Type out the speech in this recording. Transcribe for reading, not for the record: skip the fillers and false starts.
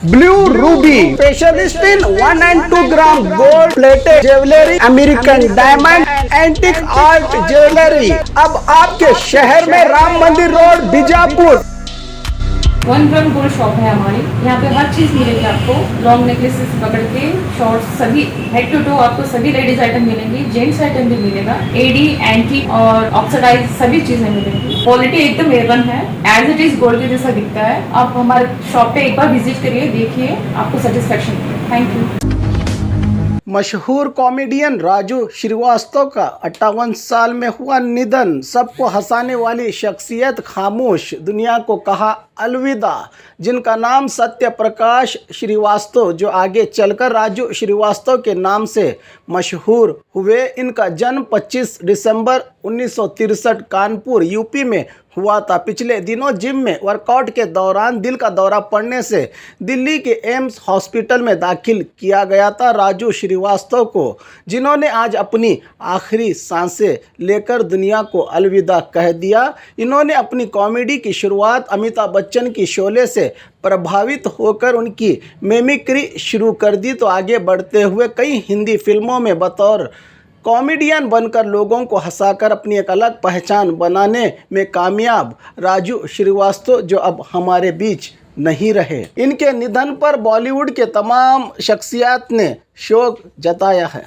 Blue Ruby specialist in 1 and 2 gram gold plated jewellery, American diamond, antique art jewellery अब आपके शहर में राम मंदिर road Bijapur. 1 gram gold shop है हमारी। यहाँ पे हर चीज़ मिलेगी आपको, लॉन्ग नेकलेसेस पकड़ के शॉर्ट्स, सभी हेड टू टो आपको सभी लेडीज आइटम मिलेंगी, जेंट्स आइटम भी मिलेगा, एडी एंटी और ऑक्सीडाइज सभी चीजें मिलेंगी। क्वालिटी एकदम A1 है, एज इट इज गोल्ड के जैसा दिखता है। आप हमारे शॉप पे एक बार विजिट करिए, देखिए, आपको सेटिस्फेक्शन मिलेगा। Thank you. मशहूर कॉमेडियन राजू श्रीवास्तव का 58 साल में हुआ निधन। सबको हंसाने वाली शख्सियत खामोश, दुनिया को कहा अलविदा। जिनका नाम सत्य प्रकाश श्रीवास्तव, जो आगे चलकर राजू श्रीवास्तव के नाम से मशहूर हुए। इनका जन्म 25 दिसंबर 1963 कानपुर यूपी में हुआ था। पिछले दिनों जिम में वर्कआउट के दौरान दिल का दौरा पड़ने से दिल्ली के एम्स हॉस्पिटल में दाखिल किया गया था राजू श्रीवास्तव को, जिन्होंने आज अपनी आखिरी सांसें लेकर दुनिया को अलविदा कह दिया। इन्होंने अपनी कॉमेडी की शुरुआत अमिताभ बच्चन की शोले से प्रभावित होकर उनकी मिमिक्री शुरू कर दी, तो आगे बढ़ते हुए कई हिंदी फिल्मों में बतौर कॉमेडियन बनकर लोगों को हंसाकर अपनी एक अलग पहचान बनाने में कामयाब राजू श्रीवास्तव, जो अब हमारे बीच नहीं रहे। इनके निधन पर बॉलीवुड के तमाम शख्सियत ने शोक जताया है।